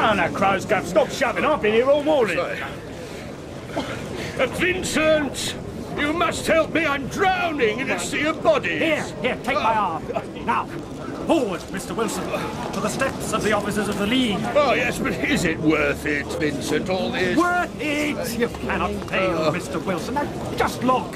Oh, now, Crow's Gap, stop shoving. I've been here all morning. Vincent! You must help me. I'm drowning in a sea of bodies. Here, take my arm. Now, forward, Mr. Wilson, to the steps of the officers of the League. Oh, yes, but is it worth it, Vincent, all this? Worth it? You cannot fail, Mr. Wilson. Now, just look.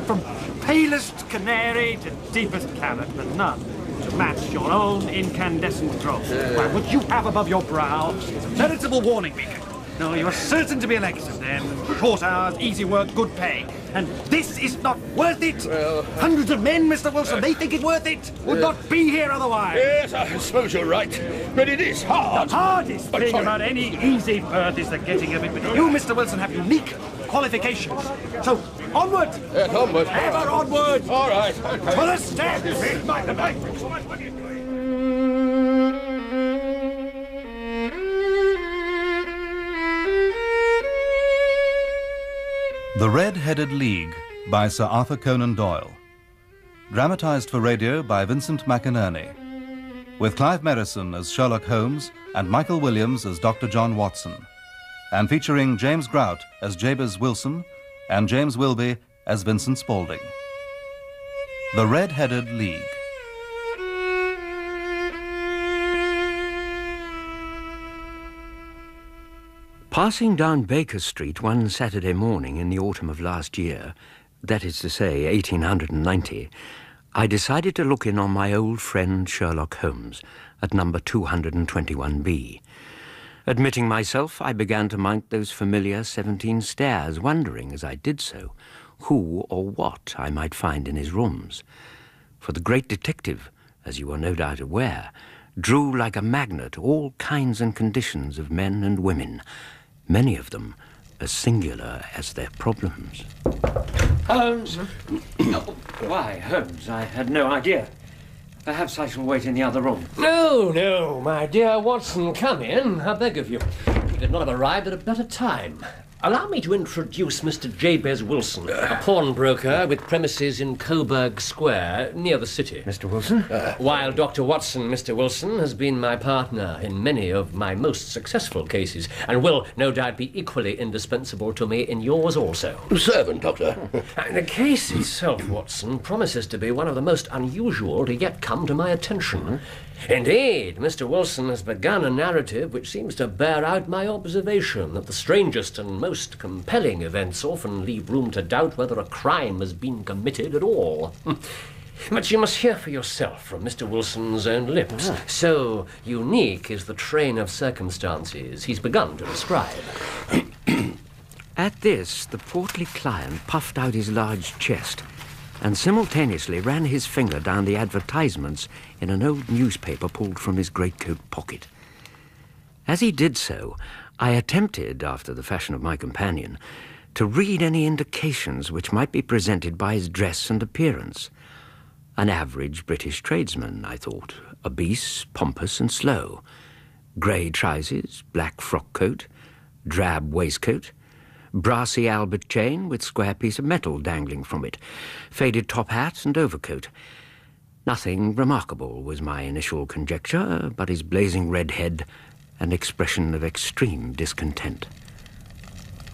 From palest canary to deepest carrot, but none to match your own incandescent drop. Why, what you have above your brow is a veritable warning beacon. No, you are certain to be elected then. Short hours, easy work, good pay. And this is not worth it. Well, hundreds of men, Mr. Wilson, they think it worth it. Would not be here otherwise. Yes, I suppose you're right. But it is hard. The hardest thing about any easy berth is the getting of it. But you, Mr. Wilson, have unique qualifications. So, onward. Yes, onward. Ever onward. All right. Okay. To the steps. The Red-Headed League by Sir Arthur Conan Doyle. Dramatised for radio by Vincent McInerney. With Clive Merrison as Sherlock Holmes and Michael Williams as Dr. John Watson. And featuring James Grout as Jabez Wilson and James Wilby as Vincent Spaulding. The Red-Headed League. Passing down Baker Street one Saturday morning in the autumn of last year, that is to say 1890, I decided to look in on my old friend Sherlock Holmes at number 221B. Admitting myself, I began to mount those familiar 17 stairs, wondering as I did so who or what I might find in his rooms. For the great detective, as you are no doubt aware, drew like a magnet all kinds and conditions of men and women, many of them as singular as their problems. Holmes? Why, Holmes, I had no idea. Perhaps I shall wait in the other room. No, my dear Watson, come in, I beg of you. You could not have arrived at a better time. Allow me to introduce Mr. Jabez Wilson, a pawnbroker with premises in Coburg Square, near the city. Mr. Wilson? While Dr. Watson, Mr. Wilson, has been my partner in many of my most successful cases, and will no doubt be equally indispensable to me in yours also. Servant, Doctor. The case itself, Watson, promises to be one of the most unusual to yet come to my attention. Indeed, Mr. Wilson has begun a narrative which seems to bear out my observation that the strangest and most compelling events often leave room to doubt whether a crime has been committed at all. But you must hear for yourself from Mr. Wilson's own lips. So unique is the train of circumstances he's begun to describe. At this, the portly client puffed out his large chest and simultaneously ran his finger down the advertisements in an old newspaper pulled from his greatcoat pocket. As he did so, I attempted, after the fashion of my companion, to read any indications which might be presented by his dress and appearance. An average British tradesman, I thought, obese, pompous and slow. Grey trousers, black frock coat, drab waistcoat, brassy Albert chain with square piece of metal dangling from it, faded top hat and overcoat. Nothing remarkable was my initial conjecture, but his blazing red head and expression of extreme discontent.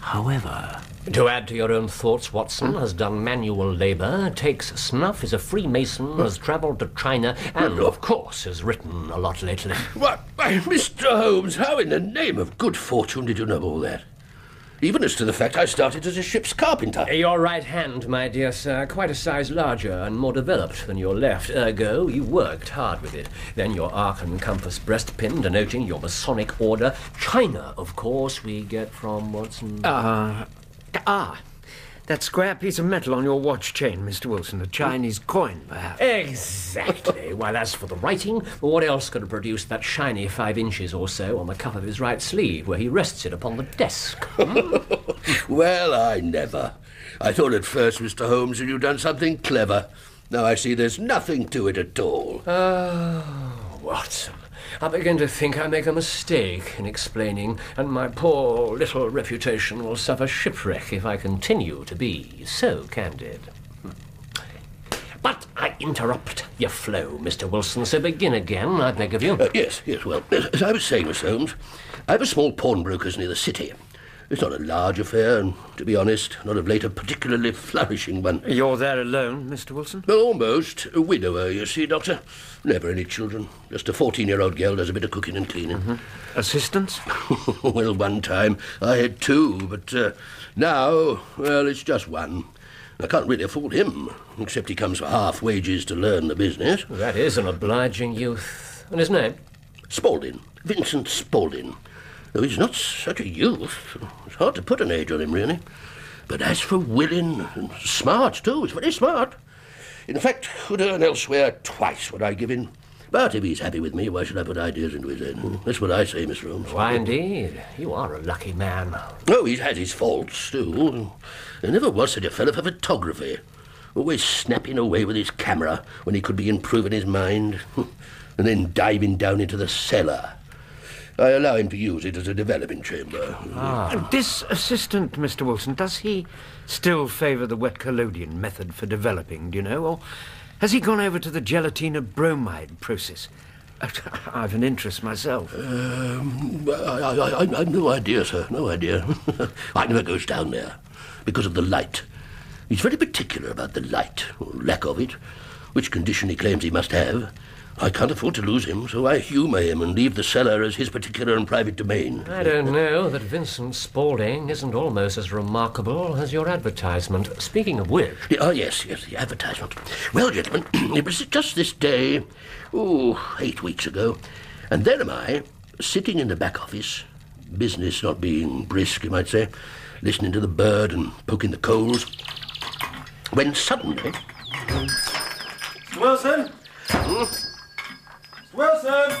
However... To add to your own thoughts, Watson has done manual labour, takes snuff, is a Freemason, has travelled to China, and, of course, has written a lot lately. Why, Mr. Holmes, how in the name of good fortune did you know all that? Even as to the fact I started as a ship's carpenter. Your right hand, my dear sir, quite a size larger and more developed than your left. Ergo, you worked hard with it. Then your arc and compass breastpin denoting your Masonic order. China, of course, we get from Watson. That square piece of metal on your watch chain, Mr. Wilson, a Chinese coin, perhaps. Exactly. While as for the writing, what else could have produced that shiny 5 inches or so on the cuff of his right sleeve, where he rests it upon the desk? Well, I never. I thought at first, Mr. Holmes, that you'd done something clever. Now I see there's nothing to it at all. Watson, I begin to think I make a mistake in explaining, and my poor little reputation will suffer shipwreck if I continue to be so candid. But I interrupt your flow, Mr. Wilson, so begin again, I beg of you. Yes, well, as I was saying, Mr. Holmes, I have a small pawnbroker's near the city. It's not a large affair, and, to be honest, not of late a particularly flourishing one. You're there alone, Mr. Wilson? Well, almost. A widower, you see, Doctor. Never any children. Just a 14-year-old girl does a bit of cooking and cleaning. Mm-hmm. Assistants? Well, one time I had two, but now, well, it's just one. I can't really afford him, except he comes for half wages to learn the business. That is an obliging youth. And his name? Spaulding. Vincent Spaulding. Though he's not such a youth. It's hard to put an age on him, really. But as for willing, and smart, too, he's very smart. In fact, could earn elsewhere twice what I give him. But if he's happy with me, why should I put ideas into his head? That's what I say, Mr. Holmes. Why, indeed. You are a lucky man. Oh, he's had his faults, too. There never was such a fellow for photography. Always snapping away with his camera when he could be improving his mind. And then diving down into the cellar. I allow him to use it as a developing chamber. This assistant, Mr. Wilson, does he still favour the wet collodion method for developing, do you know? Or has he gone over to the gelatina bromide process? I've an interest myself. I've no idea, sir, no idea. I never goes down there because of the light. He's very particular about the light, or lack of it, which condition he claims he must have. I can't afford to lose him, so I humour him and leave the cellar as his particular and private domain. I don't know that Vincent Spaulding isn't almost as remarkable as your advertisement. Speaking of which... Yes, the advertisement. Well, gentlemen, it was just this day, 8 weeks ago, and there am I, sitting in the back office, business not being brisk, you might say, listening to the bird and poking the coals, when suddenly... Wilson? Wilson!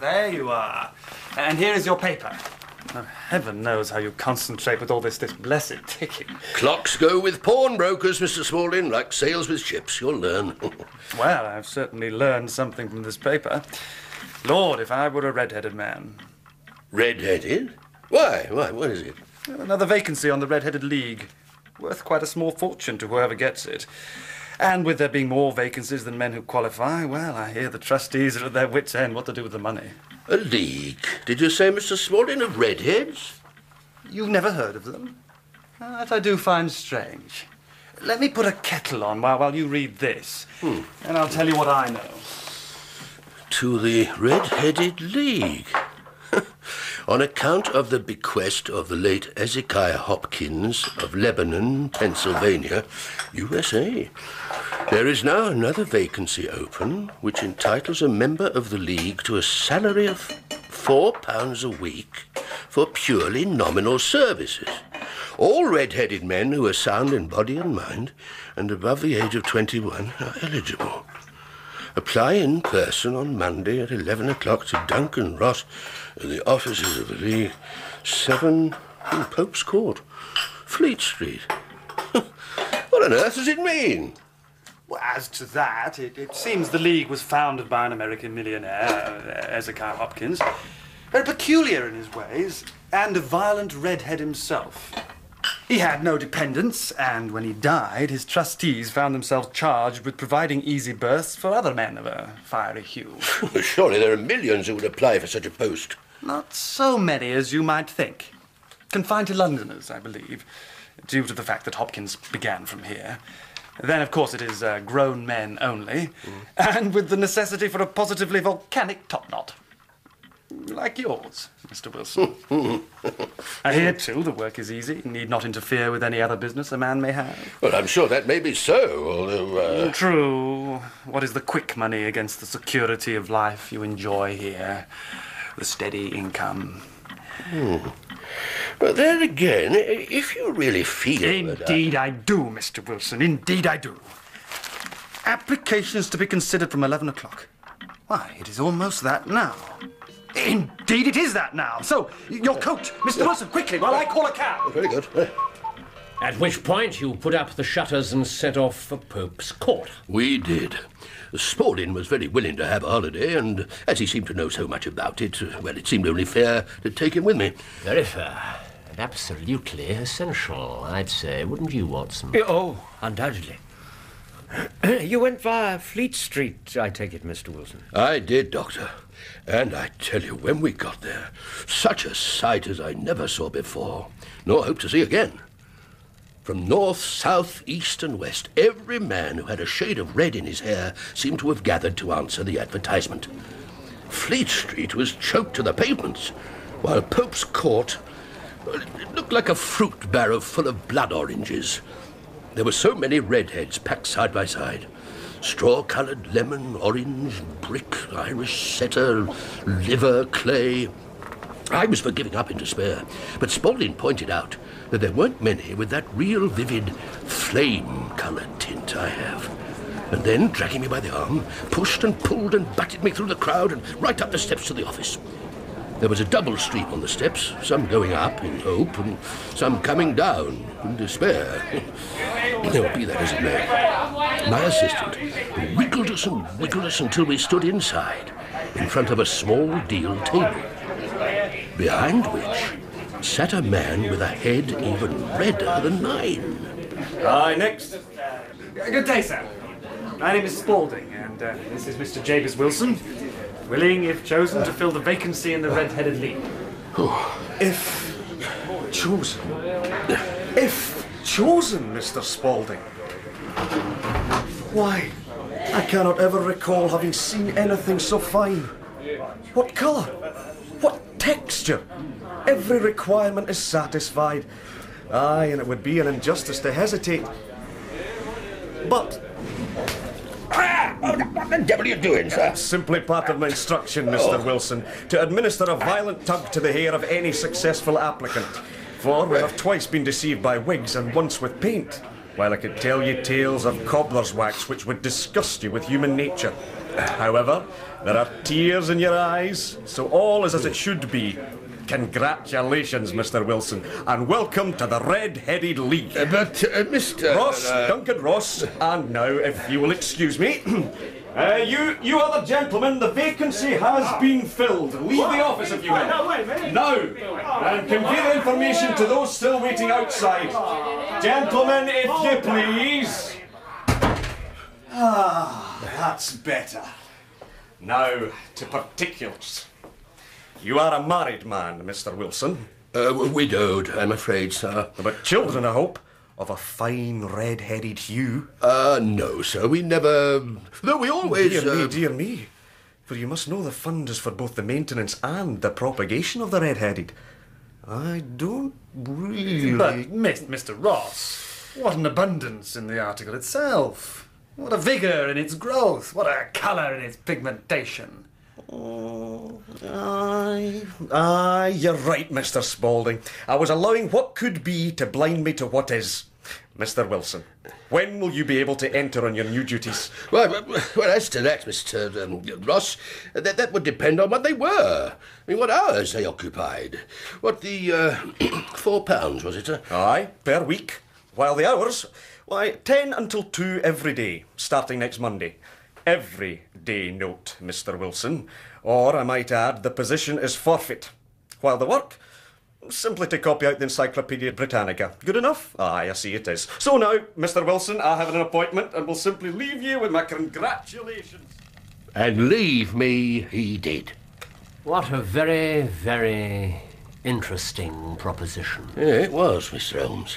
There you are. And here is your paper. Oh, heaven knows how you concentrate with all this blessed ticking. Clocks go with pawnbrokers, Mr. Spaulding, like sails with ships. You'll learn. Well, I've certainly learned something from this paper. Lord, if I were a red-headed man. Red-headed? Why? What is it? Another vacancy on the Red-Headed League. Worth quite a small fortune to whoever gets it. And with there being more vacancies than men who qualify, well, I hear the trustees are at their wits' end what to do with the money. A league? Did you say, Mr. Spaulding, of redheads? You've never heard of them? That I do find strange. Let me put a kettle on while you read this, and I'll tell you what I know. To the Red-Headed League. On account of the bequest of the late Ezekiah Hopkins of Lebanon, Pennsylvania, USA, there is now another vacancy open which entitles a member of the League to a salary of £4 a week for purely nominal services. All red-headed men who are sound in body and mind and above the age of 21 are eligible. Apply in person on Monday at 11 o'clock to Duncan Ross at the offices of the League, 7 Pope's Court, Fleet Street. What on earth does it mean? Well, as to that, it seems the League was founded by an American millionaire, Ezekiah Hopkins, very peculiar in his ways, and a violent redhead himself. He had no dependents, and when he died, his trustees found themselves charged with providing easy berths for other men of a fiery hue. Surely there are millions who would apply for such a post. Not so many as you might think. Confined to Londoners, I believe, due to the fact that Hopkins began from here. Then, of course, it is grown men only, and with the necessity for a positively volcanic top-knot. Like yours, Mr. Wilson. I hear, too, the work is easy, need not interfere with any other business a man may have. Well, I'm sure that may be so, although... True. What is the quick money against the security of life you enjoy here? The steady income. But there again, if you really feel... Indeed I do, Mr. Wilson, indeed I do. Applications to be considered from 11 o'clock. Why, it is almost that now. Indeed it is that now. So, your coat, Mr. Wilson, quickly, while I call a cab. Very good. At which point you put up the shutters and set off for Pope's Court. We did. Spaulding was very willing to have a holiday, and as he seemed to know so much about it, well, it seemed only fair to take him with me. Very fair. And absolutely essential, I'd say. Wouldn't you, Watson? Oh, undoubtedly. You went via Fleet Street, I take it, Mr. Wilson. I did, Doctor. And I tell you, when we got there, such a sight as I never saw before, nor hope to see again. From north, south, east and west, every man who had a shade of red in his hair seemed to have gathered to answer the advertisement. Fleet Street was choked to the pavements, while Pope's Court, well, it looked like a fruit barrow full of blood oranges. There were so many redheads packed side by side. Straw-coloured lemon, orange, brick, Irish setter, liver, clay. I was for giving up in despair, but Spaulding pointed out that there weren't many with that real vivid flame-coloured tint I have. And then, dragging me by the arm, pushed and pulled and batted me through the crowd and right up the steps to the office. There was a double stream on the steps, some going up in hope and some coming down in despair. Be that as it may, my assistant wiggled us until we stood inside, in front of a small deal table, behind which sat a man with a head even redder than mine. Aye, next. Good day, sir. My name is Spaulding, and this is Mr. Jabez Wilson, willing, if chosen, to fill the vacancy in the Red-Headed League. If chosen? If chosen, Mr. Spaulding? Why, I cannot ever recall having seen anything so fine. What colour? What texture? Every requirement is satisfied. Aye, and it would be an injustice to hesitate. But What the devil are you doing, sir? simply part of my instruction, Mr. Wilson, to administer a violent tug to the hair of any successful applicant. For we have twice been deceived by wigs and once with paint, while I could tell you tales of cobbler's wax which would disgust you with human nature. However, there are tears in your eyes, so all is as it should be. Congratulations, Mr. Wilson, and welcome to the Red-Headed League. Mr. Ross, Duncan Ross, and now, if you will excuse me, you other gentlemen, the vacancy has been filled. Leave the office if you will. Now, and convey the information to those still waiting outside. Gentlemen, if you please. Ah, that's better. Now, to particulars. You are a married man, Mr. Wilson. Widowed, I'm afraid, sir. But children, I hope, of a fine red-headed hue. No, sir, we never... Though we always... Dear me. For you must know the fund is for both the maintenance and the propagation of the red-headed. I don't really... But, Mr. Ross, what an abundance in the article itself. What a vigour in its growth. What a colour in its pigmentation. Aye, you're right, Mr. Spaulding. I was allowing what could be to blind me to what is. Mr. Wilson, when will you be able to enter on your new duties? Well, as to that, Mr. Ross, that would depend on what they were. I mean, what hours they occupied. What, the £4, was it, sir? Aye, per week. While the hours, why, 10 until 2 every day, starting next Monday. Every day note, Mr. Wilson. Or, I might add, the position is forfeit. While the work, simply to copy out the Encyclopedia Britannica. Good enough? Aye, I see it is. So now, Mr. Wilson, I have an appointment and will simply leave you with my congratulations. And leave me he did. What a very, very interesting proposition. Yeah, it was, Mr. Holmes.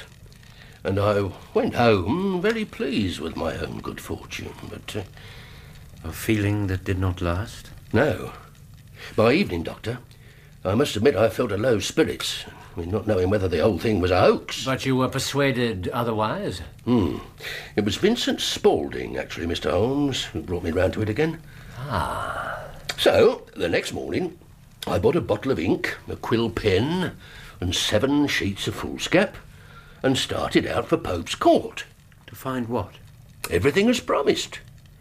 And I went home very pleased with my own good fortune, but... A feeling that did not last? No. By evening, Doctor, I must admit I felt a low spirits, not knowing whether the whole thing was a hoax. But you were persuaded otherwise? It was Vincent Spaulding, actually, Mr. Holmes, who brought me round to it again. Ah. So, the next morning, I bought a bottle of ink, a quill pen, and 7 sheets of foolscap, and started out for Pope's Court. To find what? Everything as promised.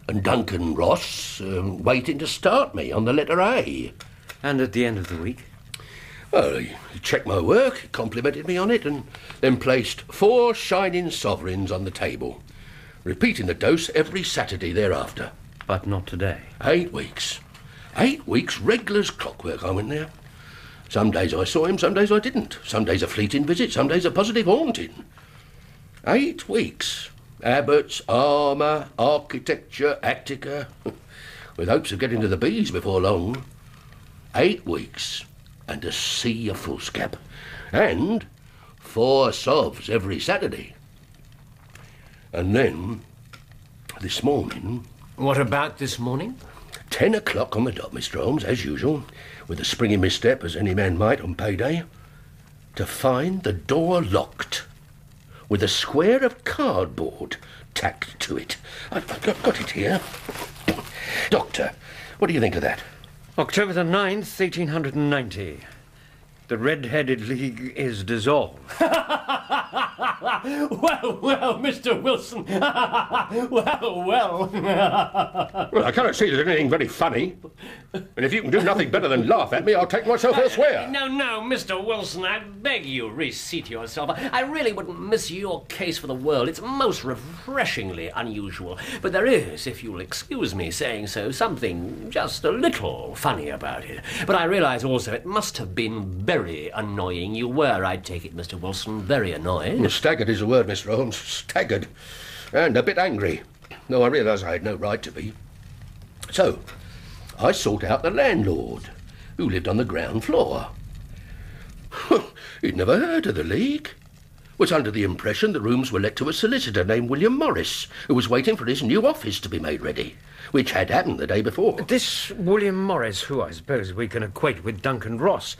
And Duncan Ross waiting to start me on the letter A. And at the end of the week? Well, he checked my work, complimented me on it, and then placed 4 shining sovereigns on the table, repeating the dose every Saturday thereafter. But not today. 8 weeks. 8 weeks regular as clockwork I went there. Some days I saw him, some days I didn't. Some days a fleeting visit, some days a positive haunting. 8 weeks. Abbots, armour, architecture, Attica, with hopes of getting to the bees before long. 8 weeks, and a sea of foolscap, and 4 sovs every Saturday. And then, this morning... What about this morning? 10 o'clock on the dot, Mr. Holmes, as usual, with a springy misstep as any man might on payday, to find the door locked, with a square of cardboard tacked to it. I've got it here. Doctor, what do you think of that? October the 9th, 1890. The Red-Headed League is dissolved. Well, Mr. Wilson. well. Well, I cannot see there's anything very funny. And if you can do nothing better than laugh at me, I'll take myself elsewhere. No, Mr. Wilson, I beg you, reseat yourself. I really wouldn't miss your case for the world. It's most refreshingly unusual. But there is, if you'll excuse me saying so, something just a little funny about it. But I realise also it must have been very annoying. You were, I take it, Mr. Wilson, very annoyed. Staggered is the word, Mr. Holmes. Staggered. And a bit angry. Though I realise I had no right to be. So, I sought out the landlord, who lived on the ground floor. He'd never heard of the League. Was under the impression the rooms were let to a solicitor named William Morris, who was waiting for his new office to be made ready, which had happened the day before. This William Morris, who I suppose we can equate with Duncan Ross,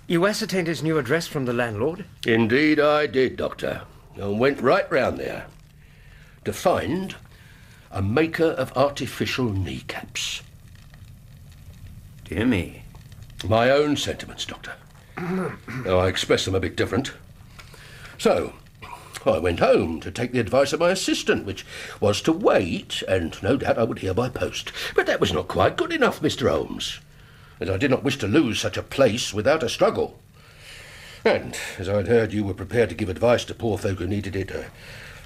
you ascertained his new address from the landlord? Indeed I did, Doctor, and went right round there to find a maker of artificial kneecaps. Dear me. My own sentiments, Doctor. Though I express them a bit different. So, I went home to take the advice of my assistant, which was to wait, and no doubt I would hear by post. But that was not quite good enough, Mr. Holmes, as I did not wish to lose such a place without a struggle. And, as I had heard you were prepared to give advice to poor folk who needed it,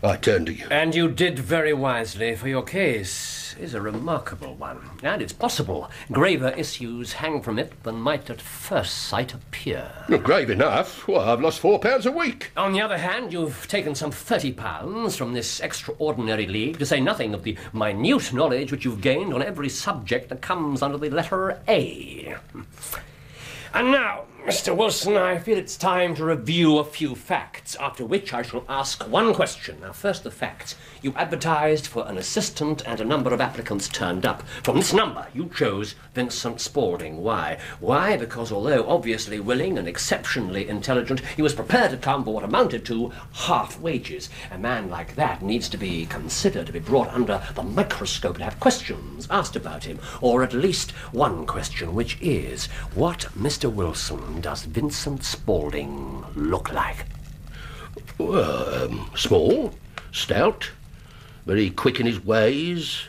I turned to you. And you did very wisely, for your case is a remarkable one. And it's possible graver issues hang from it than might at first sight appear. Well, grave enough. Why, I've lost £4 a week. On the other hand, you've taken some £30 from this extraordinary league, to say nothing of the minute knowledge which you've gained on every subject that comes under the letter A. And now, Mr. Wilson, I feel it's time to review a few facts, after which I shall ask one question. Now, first the facts. You advertised for an assistant and a number of applicants turned up. From this number, you chose Vincent Spaulding. Why? Why? Because although obviously willing and exceptionally intelligent, he was prepared to come for what amounted to half wages. A man like that needs to be considered, to be brought under the microscope, to have questions asked about him. Or at least one question, which is, what, Mr. Wilson, does Vincent Spaulding look like? Well, small, stout, very quick in his ways,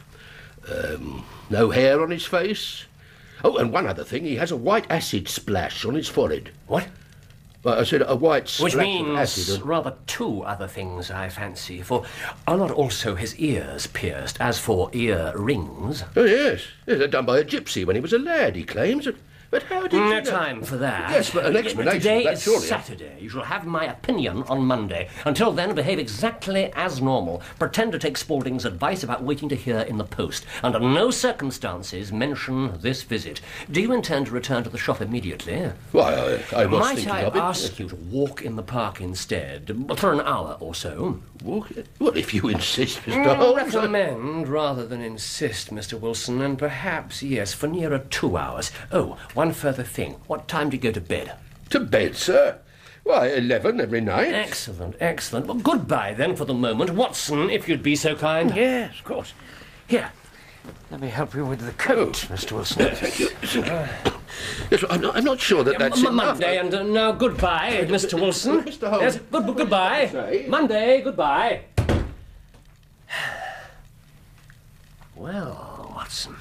no hair on his face. Oh, and one other thing, he has a white acid splash on his forehead. What? Well, I said a white splash Which means of acid. rather 2 other things, I fancy, for are not also his ears pierced, as for ear-rings? Oh, yes. They're done by a gypsy when he was a lad, he claims. But how did you No know? time for that. Yes, but an explanation. Today that's is surely. Saturday. You shall have my opinion on Monday. Until then, behave exactly as normal. Pretend to take Spaulding's advice about waiting to hear in the post. Under no circumstances mention this visit. Do you intend to return to the shop immediately? Why, I was Might thinking I of it. ask you to walk in the park instead, for an hour or so? Walk? Well, if you insist, Mr. Holmes. Recommend rather than insist, Mr. Wilson, and perhaps, yes, for nearer 2 hours. Oh, one further thing. What time do you go to bed? To bed, sir? Why, 11 every night. Excellent, excellent. Well, goodbye then for the moment. Watson, if you'd be so kind. Yes, of course. Here, let me help you with the coat, Mr. Wilson. Thank you. Yes, I'm not sure that that's enough. Monday, and now goodbye, Mr. Wilson. Mr. Holmes. Yes, goodbye. Say. Monday, goodbye. Well, Watson,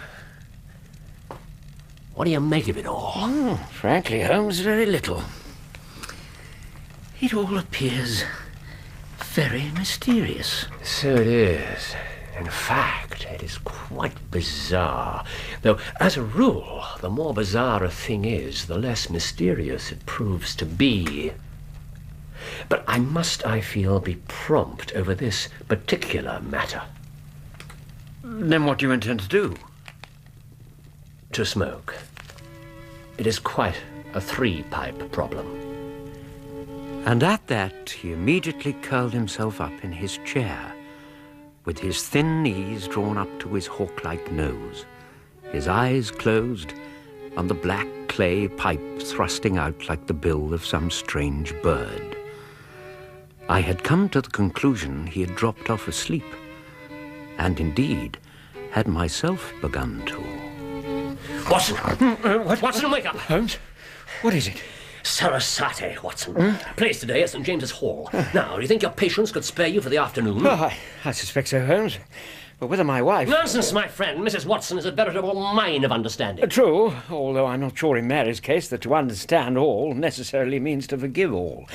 what do you make of it all? Frankly, Holmes, very little. It all appears very mysterious. So it is. In fact, it is quite bizarre. Though, as a rule, the more bizarre a thing is, the less mysterious it proves to be. But I feel, be prompt over this particular matter. Then what do you intend to do? To smoke. It is quite a three-pipe problem. And at that, he immediately curled himself up in his chair, with his thin knees drawn up to his hawk-like nose, his eyes closed, and the black clay pipe thrusting out like the bill of some strange bird. I had come to the conclusion he had dropped off asleep, and indeed had myself begun to. Watson! Watson, wake up! Holmes? What is it? Sarasate, Watson. Plays today at St. James's Hall. Now, do you think your patients could spare you for the afternoon? Oh, I suspect so, Holmes. But whether my wife... Nonsense, my friend. Mrs. Watson is a veritable mine of understanding. True, although I'm not sure in Mary's case that to understand all necessarily means to forgive all.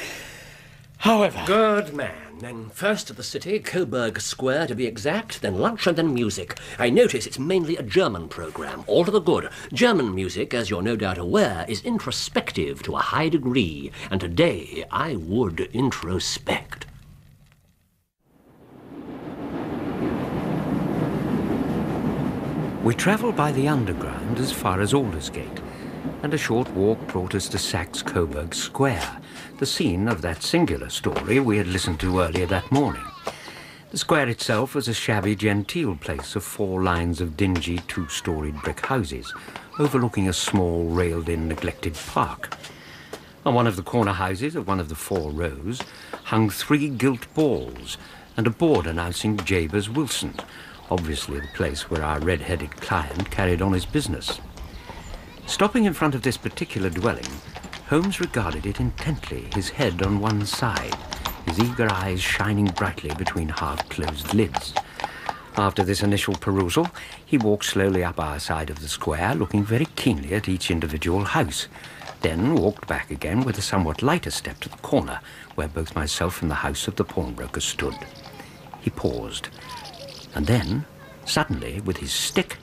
However... Good man. Then first to the city, Coburg Square to be exact, then lunch and then music. I notice it's mainly a German programme, all to the good. German music, as you're no doubt aware, is introspective to a high degree, and today I would introspect. We travelled by the Underground as far as Aldersgate, and a short walk brought us to Saxe Coburg Square, the scene of that singular story we had listened to earlier that morning. The square itself was a shabby genteel place of 4 lines of dingy 2-storied brick houses, overlooking a small railed-in neglected park. On one of the corner houses of one of the 4 rows hung 3 gilt balls and a board announcing Jabez Wilson, obviously the place where our red-headed client carried on his business. Stopping in front of this particular dwelling, Holmes regarded it intently, his head on one side, his eager eyes shining brightly between half-closed lids. After this initial perusal, he walked slowly up our side of the square, looking very keenly at each individual house, then walked back again with a somewhat lighter step to the corner, where both myself and the house of the pawnbroker stood. He paused, and then, suddenly, with his stick,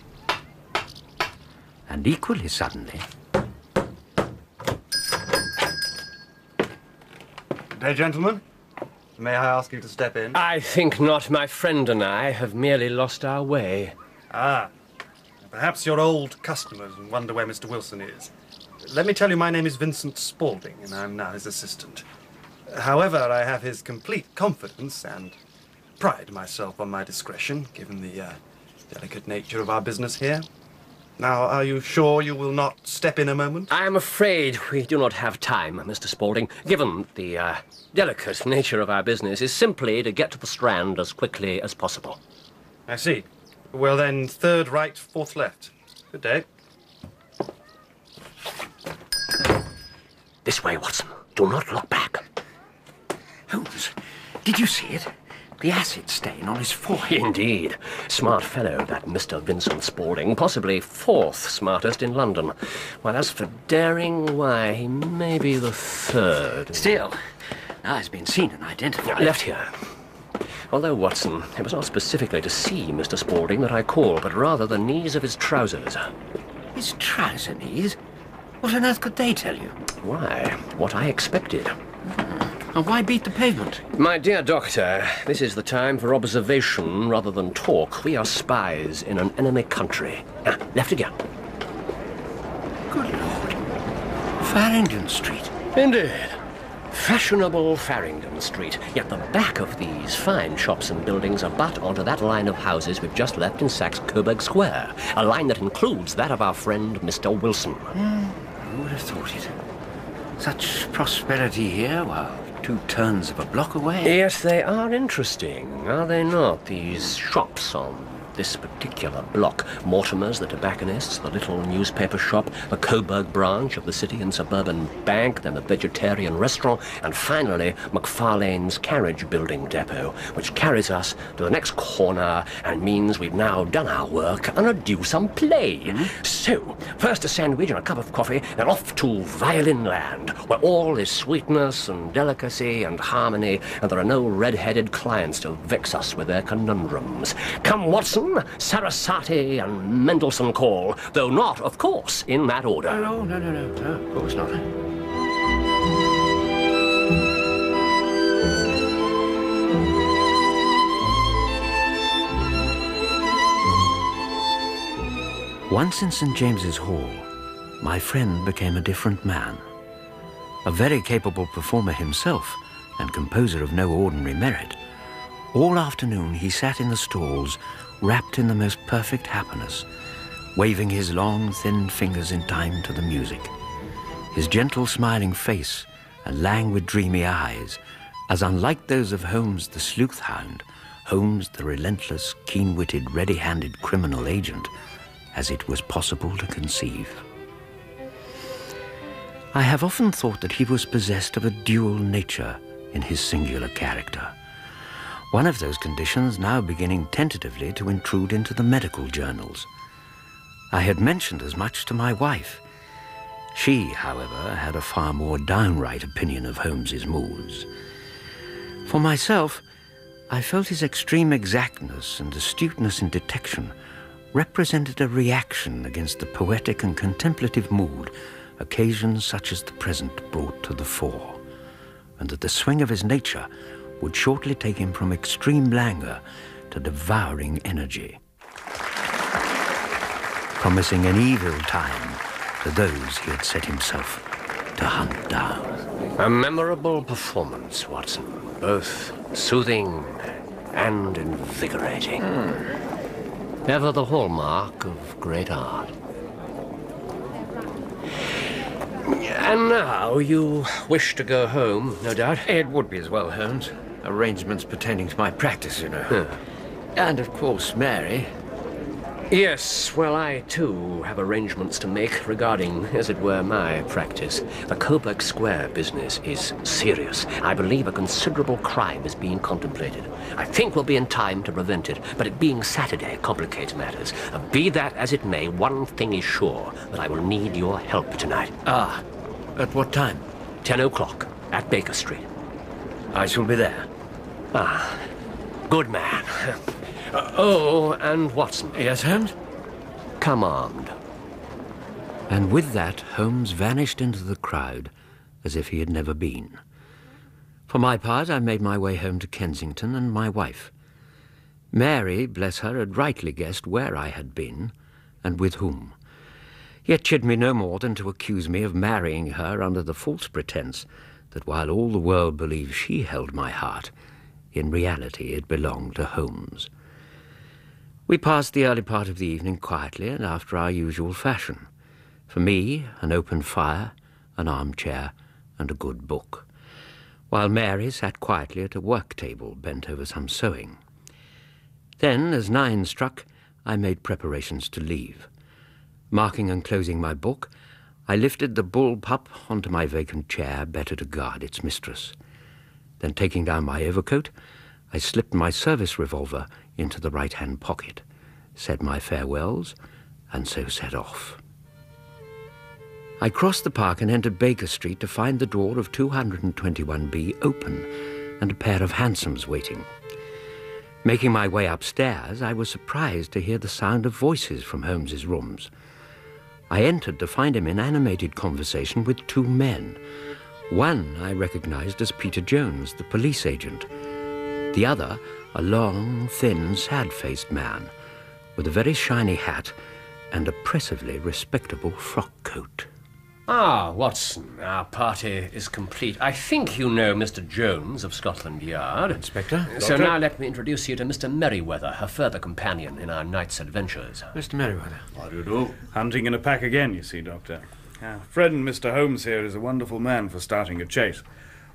and equally suddenly... Good day, gentlemen. May I ask you to step in? I think not. My friend and I have merely lost our way. Ah, perhaps you're old customers and wonder where Mr. Wilson is. Let me tell you, my name is Vincent Spaulding, and I'm now his assistant. However, I have his complete confidence and pride myself on my discretion, given the delicate nature of our business here. Now, are you sure you will not step in a moment? I am afraid we do not have time, Mr. Spaulding. Given the delicate nature of our business is simply to get to the Strand as quickly as possible. I see. Well then, 3rd right, 4th left. Good day. This way, Watson. Do not look back. Holmes, did you see it? The acid stain on his forehead. Indeed. Smart fellow, that Mr. Vincent Spaulding. Possibly 4th smartest in London. While as for daring, why, he may be the 3rd. Still, now he's been seen and identified. Left here. Although, Watson, it was not specifically to see Mr. Spaulding that I called, but rather the knees of his trousers. His trouser knees? What on earth could they tell you? Why, what I expected. And why beat the pavement? My dear doctor, this is the time for observation rather than talk. We are spies in an enemy country. Left again. Good Lord. Farringdon Street. Indeed. Fashionable Farringdon Street. Yet the back of these fine shops and buildings abut onto that line of houses we've just left in Saxe Coburg Square. A line that includes that of our friend Mr. Wilson. Who would have thought it? Such prosperity here, while 2 turns of a block away. Yes, they are interesting, are they not? These shops on this particular block. Mortimer's, the tobacconist's, the little newspaper shop, the Coburg branch of the City and Suburban Bank, then the vegetarian restaurant, and finally McFarlane's carriage building depot, which carries us to the next corner and means we've now done our work and are due some play. So, first a sandwich and a cup of coffee, then off to Violin Land, where all is sweetness and delicacy and harmony, and there are no red-headed clients to vex us with their conundrums. Come, Watson, Sarasate and Mendelssohn call, though not, of course, in that order. No, of course not. Once in St. James's Hall, my friend became a different man. A very capable performer himself and composer of no ordinary merit, all afternoon he sat in the stalls, wrapped in the most perfect happiness, waving his long, thin fingers in time to the music. His gentle, smiling face and languid, dreamy eyes, as unlike those of Holmes the sleuth hound, Holmes the relentless, keen-witted, ready-handed criminal agent, as it was possible to conceive. I have often thought that he was possessed of a dual nature in his singular character. One of those conditions now beginning tentatively to intrude into the medical journals. I had mentioned as much to my wife. She, however, had a far more downright opinion of Holmes's moods. For myself, I felt his extreme exactness and astuteness in detection represented a reaction against the poetic and contemplative mood occasions such as the present brought to the fore, and that the swing of his nature would shortly take him from extreme languor to devouring energy, promising an evil time to those he had set himself to hunt down. A memorable performance, Watson. Both soothing and invigorating. Ever the hallmark of great art. And now you wish to go home, no doubt? It would be as well, Holmes. Arrangements pertaining to my practice, you know. And, of course, Mary. Yes, well, I, too, have arrangements to make regarding, as it were, my practice. The Coburg Square business is serious. I believe a considerable crime is being contemplated. I think we'll be in time to prevent it, but it being Saturday complicates matters. Be that as it may, one thing is sure, that I will need your help tonight. Ah, at what time? 10 o'clock at Baker Street. I shall be there. Ah, good man. Oh, and Watson. Yes, Holmes? Come armed. And with that, Holmes vanished into the crowd as if he had never been. For my part, I made my way home to Kensington and my wife. Mary, bless her, had rightly guessed where I had been and with whom. Yet chid me no more than to accuse me of marrying her under the false pretense that while all the world believed she held my heart, in reality it belonged to Holmes. We passed the early part of the evening quietly and after our usual fashion. For me, an open fire, an armchair, and a good book, while Mary sat quietly at a work table bent over some sewing. Then, as 9 struck, I made preparations to leave. Marking and closing my book, I lifted the bull pup onto my vacant chair, better to guard its mistress. Then, taking down my overcoat, I slipped my service revolver into the right-hand pocket, said my farewells, and so set off. I crossed the park and entered Baker Street to find the door of 221B open and a pair of hansoms waiting. Making my way upstairs, I was surprised to hear the sound of voices from Holmes's rooms. I entered to find him in animated conversation with 2 men. One I recognized as Peter Jones, the police agent. The other, a long, thin, sad-faced man with a very shiny hat and oppressively respectable frock coat. Ah, Watson, our party is complete. I think you know Mr. Jones of Scotland Yard. Inspector? So now let me introduce you to Mr. Merriweather, her further companion in our night's adventures. Mr. Merriweather. How do you do? Hunting in a pack again, you see, Doctor. Our friend Mr. Holmes here is a wonderful man for starting a chase.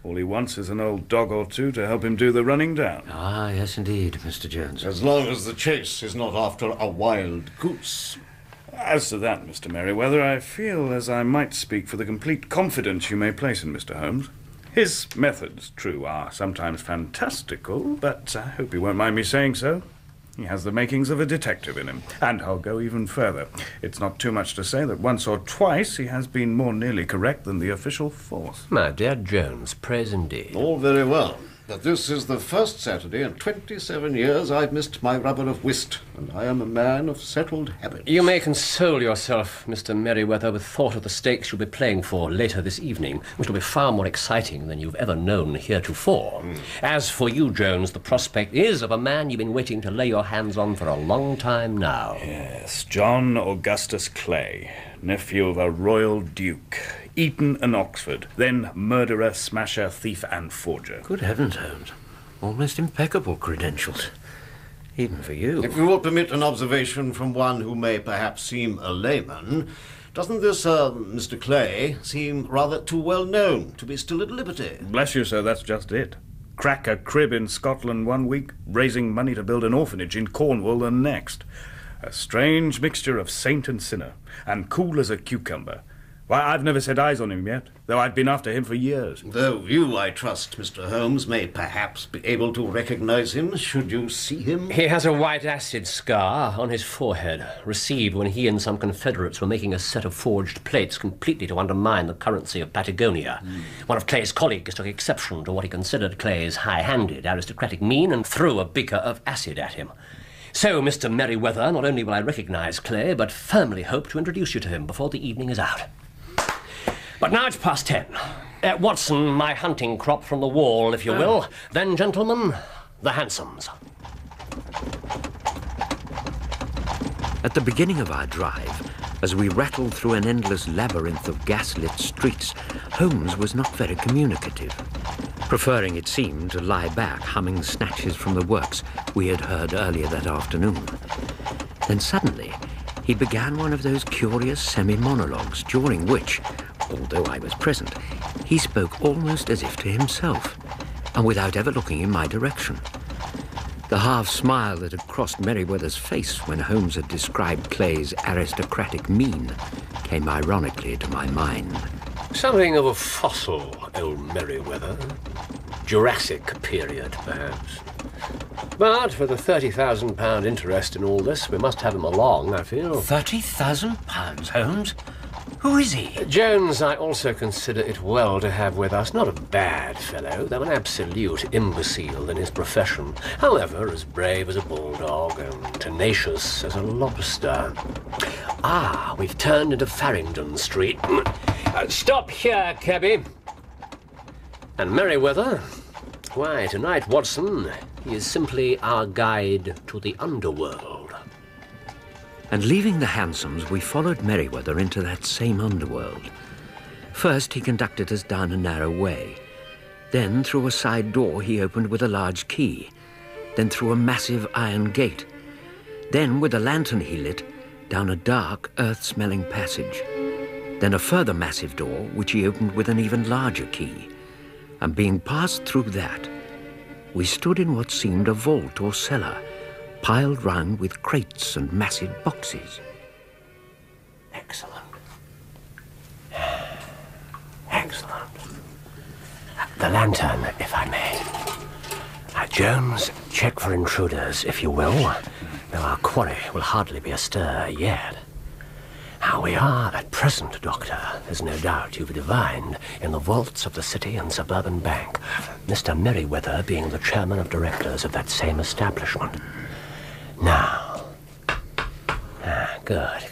All he wants is an old dog or two to help him do the running down. Ah, yes, indeed, Mr. Jones. As long as the chase is not after a wild goose. As to that, Mr. Merriweather, I feel as I might speak for the complete confidence you may place in Mr. Holmes. His methods, true, are sometimes fantastical, but I hope you won't mind me saying so. He has the makings of a detective in him, and I'll go even further. It's not too much to say that once or twice he has been more nearly correct than the official force. My dear Jones, praise indeed. All very well. But this is the first Saturday in 27 years I've missed my rubber of whist, and I am a man of settled habits. You may console yourself, Mr. Merryweather, with thought of the stakes you'll be playing for later this evening, which will be far more exciting than you've ever known heretofore. As for you, Jones, the prospect is of a man you've been waiting to lay your hands on for a long time now. Yes, John Augustus Clay, nephew of a royal duke. Eton and Oxford, then murderer, smasher, thief and forger. Good heavens, Holmes. Almost impeccable credentials. Even for you. If you will permit an observation from one who may perhaps seem a layman, doesn't this, Mr. Clay, seem rather too well known to be still at liberty? Bless you, sir, that's just it. Crack a crib in Scotland one week, raising money to build an orphanage in Cornwall the next. A strange mixture of saint and sinner, and cool as a cucumber. Why, I've never set eyes on him yet, though I've been after him for years. Though you, I trust, Mr. Holmes, may perhaps be able to recognize him, should you see him? He has a white acid scar on his forehead, received when he and some Confederates were making a set of forged plates completely to undermine the currency of Patagonia. One of Clay's colleagues took exception to what he considered Clay's high-handed, aristocratic mien and threw a beaker of acid at him. So, Mr. Merryweather, not only will I recognize Clay, but firmly hope to introduce you to him before the evening is out. But now it's past 10. Watson, my hunting crop from the wall, if you will. Then, gentlemen, the hansoms. At the beginning of our drive, as we rattled through an endless labyrinth of gaslit streets, Holmes was not very communicative, preferring, it seemed, to lie back, humming snatches from the works we had heard earlier that afternoon. Then suddenly, he began one of those curious semi-monologues, during which, although I was present, he spoke almost as if to himself, and without ever looking in my direction. The half-smile that had crossed Merryweather's face when Holmes had described Clay's aristocratic mien came ironically to my mind. Something of a fossil, old Merryweather. Jurassic period, perhaps. But for the £30,000 interest in all this, we must have him along, I feel. £30,000, Holmes? Who is he? Jones, I also consider it well to have with us. Not a bad fellow, though an absolute imbecile in his profession. However, as brave as a bulldog and tenacious as a lobster. Ah, we've turned into Farringdon Street. Stop here, cabby. And Merryweather? Why, tonight, Watson, he is simply our guide to the underworld. And leaving the hansoms, we followed Merryweather into that same underworld. First, he conducted us down a narrow way. Then, through a side door he opened with a large key. Then through a massive iron gate. Then, with a lantern he lit, down a dark, earth-smelling passage. Then a further massive door, which he opened with an even larger key. And being passed through that, we stood in what seemed a vault or cellar, piled round with crates and massive boxes. Excellent. Excellent. The lantern, if I may. Jones, check for intruders, if you will. Though our quarry will hardly be astir yet. How we are at present, Doctor, there's no doubt you've divined, in the vaults of the City and Suburban Bank, Mr. Merryweather being the chairman of directors of that same establishment. Now. Good.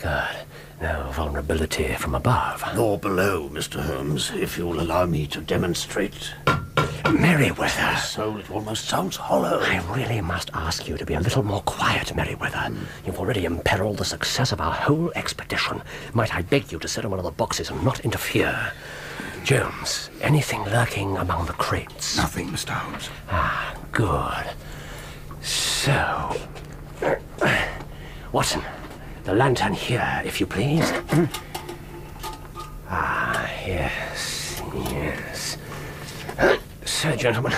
No vulnerability from above. Nor below, Mr. Holmes, if you'll allow me to demonstrate. Merryweather. So it almost sounds hollow. I really must ask you to be a little more quiet, Merryweather. You've already imperiled the success of our whole expedition. Might I beg you to sit on one of the boxes and not interfere? Jones, anything lurking among the crates? Nothing, Mr. Holmes. Good. So... Watson, the lantern here, if you please. Yes. So, gentlemen,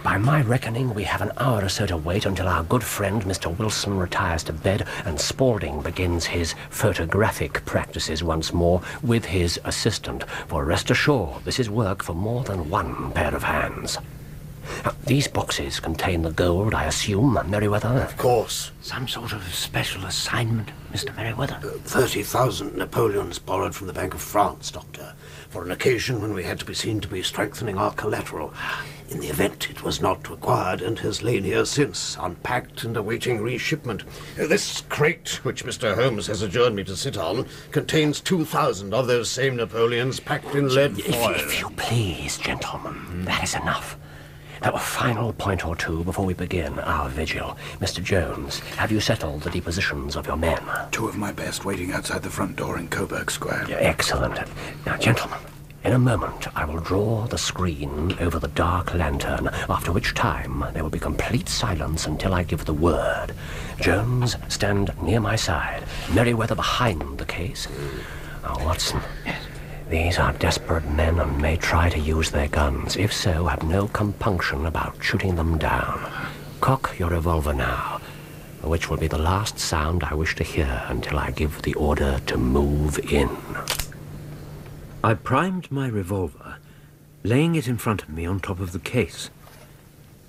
by my reckoning, we have an hour or so to wait until our good friend Mr. Wilson retires to bed and Spaulding begins his photographic practices once more with his assistant. For rest assured, this is work for more than one pair of hands. These boxes contain the gold, I assume, Merryweather? Of course. Some sort of special assignment, Mr. Merryweather? 30,000 Napoleons borrowed from the Bank of France, Doctor, for an occasion when we had to be seen to be strengthening our collateral. in the event it was not required, and has lain here since, unpacked and awaiting reshipment. This crate, which Mr. Holmes has adjured me to sit on, contains 2,000 of those same Napoleons packed in lead foil. If you please, gentlemen, that is enough. A final point or two before we begin our vigil. Mr. Jones, have you settled the depositions of your men? 2 of my best waiting outside the front door in Coburg Square. Excellent. Now, gentlemen, in a moment I will draw the screen over the dark lantern, after which time there will be complete silence until I give the word. Jones, stand near my side. Merriweather behind the case. Now, Watson, these are desperate men and may try to use their guns. If so, have no compunction about shooting them down. Cock your revolver now, which will be the last sound I wish to hear until I give the order to move in. I primed my revolver, laying it in front of me on top of the case,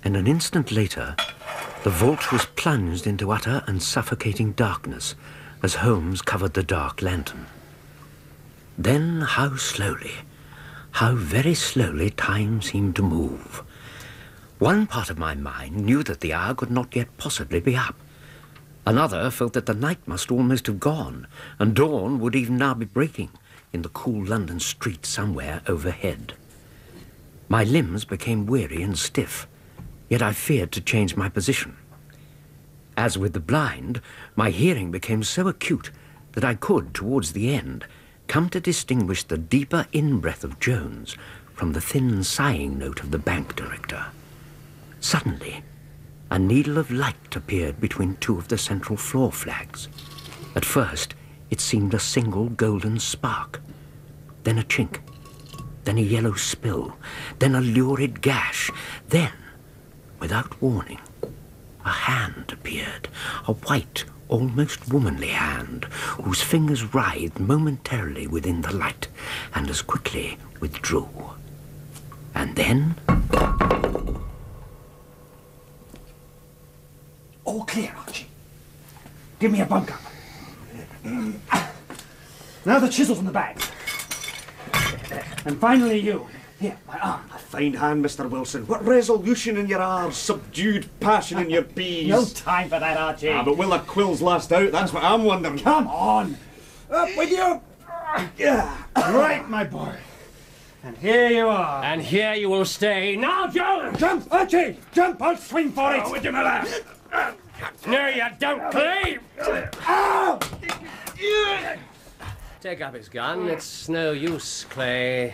and an instant later, the vault was plunged into utter and suffocating darkness as Holmes covered the dark lantern. Then how slowly, how very slowly time seemed to move. One part of my mind knew that the hour could not yet possibly be up. Another felt that the night must almost have gone, and dawn would even now be breaking in the cool London street somewhere overhead. My limbs became weary and stiff, yet I feared to change my position. As with the blind, my hearing became so acute that I could, towards the end, come to distinguish the deeper in-breath of Jones from the thin sighing note of the bank director. Suddenly, a needle of light appeared between 2 of the central floor flags. At first, it seemed a single golden spark, then a chink, then a yellow spill, then a lurid gash, then, without warning, a hand appeared, a white, almost womanly hand, whose fingers writhed momentarily within the light and as quickly withdrew. And then... All clear, Archie. Give me a bunk up. Now the chisels in the bag. And finally you. Here, my arm. A fine hand, Mr. Wilson. What resolution in your R's, subdued passion in your B's. No time for that, Archie. But will the quills last out? That's what I'm wondering. Come on. Up with you. Yeah. Right, my boy. And here you are. And here you will stay. Now, Jones! Jump, Archie! Jump! I'll swing for it! With your mother! No, you don't, Clay! Ow! Take up his gun. It's no use, Clay.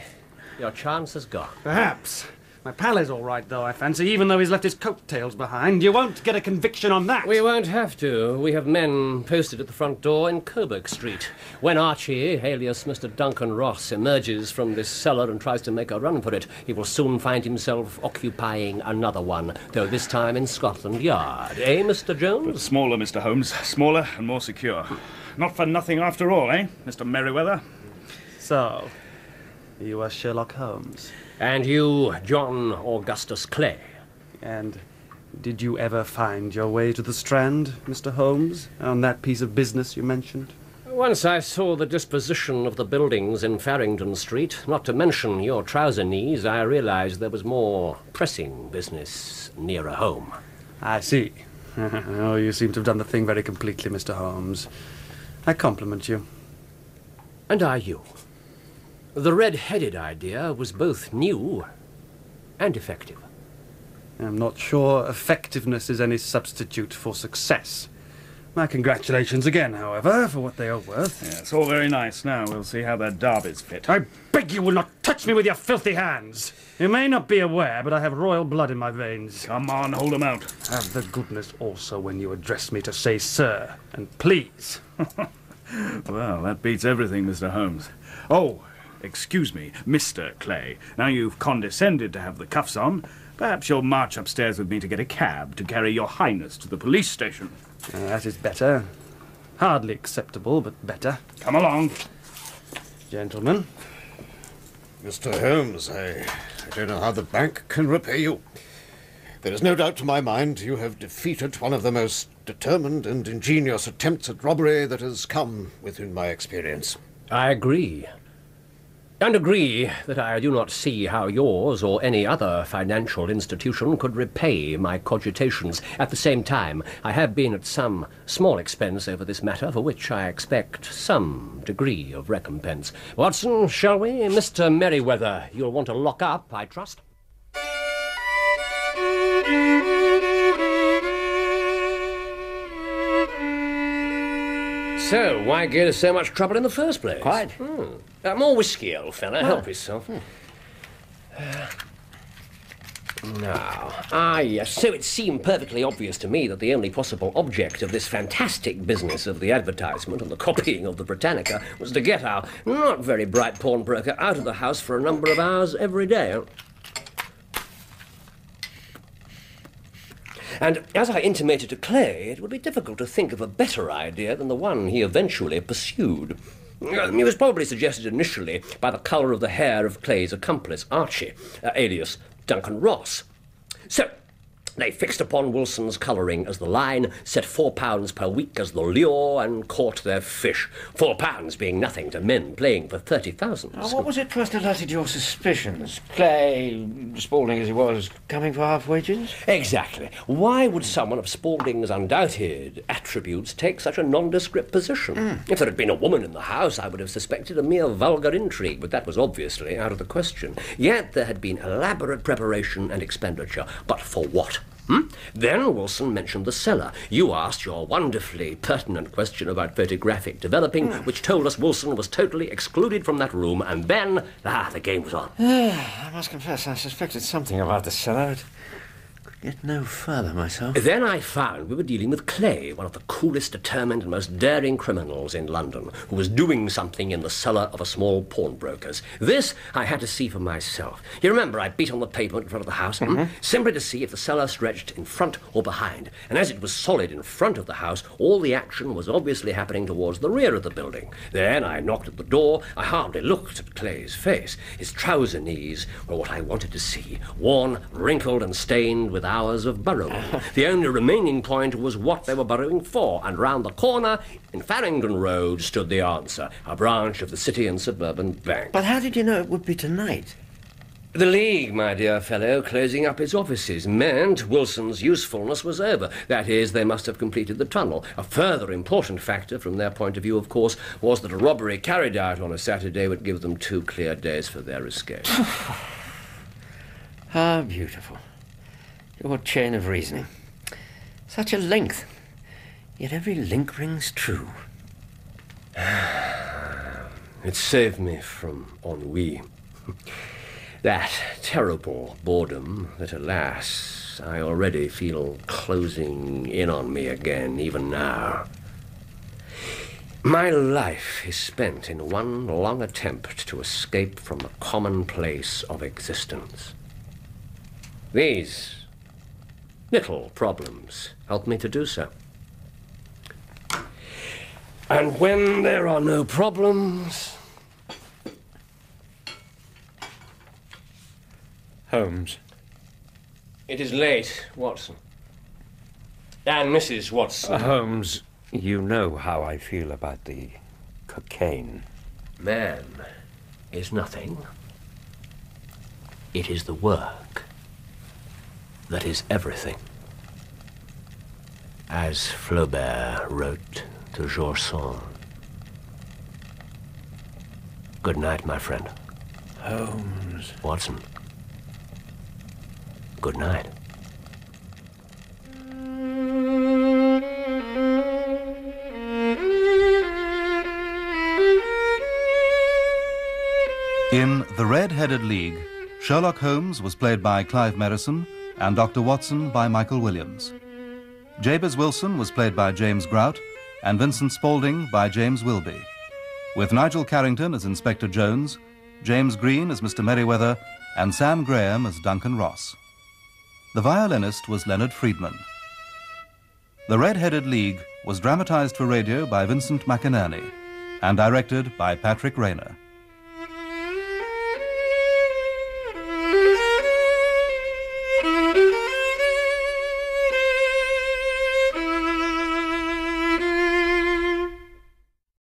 Your chance is gone. Perhaps. My pal is all right, though, I fancy, even though he's left his coattails behind. You won't get a conviction on that. We won't have to. We have men posted at the front door in Coburg Street. When Archie, alias Mr. Duncan Ross, emerges from this cellar and tries to make a run for it, he will soon find himself occupying another one, though this time in Scotland Yard. Eh, Mr. Jones? But smaller, Mr. Holmes. Smaller and more secure. Not for nothing after all, eh, Mr. Merriweather? So, you are Sherlock Holmes. And you, John Augustus Clay. And did you ever find your way to the Strand, Mr. Holmes, on that piece of business you mentioned? Once I saw the disposition of the buildings in Farringdon Street, not to mention your trouser knees, I realized there was more pressing business nearer home. I see. Oh, you seem to have done the thing very completely, Mr. Holmes. I compliment you. And are you? The red-headed idea was both new and effective. I'm not sure effectiveness is any substitute for success. My congratulations again, however, for what they are worth. Yeah, it's all very nice. Now we'll see how their derbies fit. I beg you will not touch me with your filthy hands. You may not be aware, but I have royal blood in my veins. Come on, hold them out. Have the goodness also, when you address me, to say sir and please. Well, that beats everything, Mr. Holmes. Oh, excuse me, Mr. Clay. Now you've condescended to have the cuffs on, perhaps you'll march upstairs with me to get a cab to carry your highness to the police station. That is better. Hardly acceptable, but better. Come along. Gentlemen. Mr. Holmes, I don't know how the bank can repay you. There is no doubt to my mind you have defeated one of the most determined and ingenious attempts at robbery that has come within my experience. I agree. and agree that I do not see how yours or any other financial institution could repay my cogitations. At the same time, I have been at some small expense over this matter, for which I expect some degree of recompense. Watson, shall we? Mr. Merriweather, you'll want to lock up, I trust. So, why get us so much trouble in the first place? Quite. More whiskey, old fella. Help yourself. Yes. So it seemed perfectly obvious to me that the only possible object of this fantastic business of the advertisement and the copying of the Britannica was to get our not very bright pawnbroker out of the house for a number of hours every day. And as I intimated to Clay, it would be difficult to think of a better idea than the one he eventually pursued. It was probably suggested initially by the colour of the hair of Clay's accomplice, Archie, alias Duncan Ross. So, they fixed upon Wilson's colouring as the line, set £4 per week as the lure, and caught their fish. £4 being nothing to men playing for 30,000. What was it first alerted your suspicions? Clay, Spaulding as he was, coming for half wages? Exactly. Why would someone of Spaulding's undoubted attributes take such a nondescript position? If there had been a woman in the house, I would have suspected a mere vulgar intrigue, but that was obviously out of the question. Yet there had been elaborate preparation and expenditure. But for what? Then Wilson mentioned the cellar. You asked your wonderfully pertinent question about photographic developing, which told us Wilson was totally excluded from that room, and then, the game was on. I must confess I suspected something about the cellar. Get no further myself. Then I found we were dealing with Clay, one of the coolest, determined and most daring criminals in London, who was doing something in the cellar of a small pawnbroker's. This I had to see for myself. You remember I beat on the pavement in front of the house, simply to see if the cellar stretched in front or behind. And as it was solid in front of the house, all the action was obviously happening towards the rear of the building. Then I knocked at the door. I hardly looked at Clay's face. His trouser knees were what I wanted to see, worn, wrinkled and stained with hours of burrowing. The only remaining point was what they were burrowing for, and round the corner, in Farringdon Road, stood the answer, a branch of the City and Suburban Bank. But how did you know it would be tonight? The League, my dear fellow, closing up its offices, meant Wilson's usefulness was over. That is, they must have completed the tunnel. A further important factor from their point of view, of course, was that a robbery carried out on a Saturday would give them 2 clear days for their escape. How beautiful. Your chain of reasoning. Such a length, yet every link rings true. It saved me from ennui. That terrible boredom that, alas, I already feel closing in on me again, even now. My life is spent in one long attempt to escape from the commonplace of existence. These little problems help me to do so. And when there are no problems... Holmes. It is late, Watson. And Mrs. Watson. Holmes, you know how I feel about the cocaine. Man is nothing. It is the work that is everything. As Flaubert wrote to Georges Sand. Good night, my friend. Holmes. Watson. Good night. In The Red-Headed League, Sherlock Holmes was played by Clive Merrison and Dr. Watson by Michael Williams. Jabez Wilson was played by James Grout and Vincent Spaulding by James Wilby, with Nigel Carrington as Inspector Jones, James Green as Mr. Merriweather, and Sam Graham as Duncan Ross. The violinist was Leonard Friedman. The Red-Headed League was dramatized for radio by Vincent McInerney and directed by Patrick Rayner.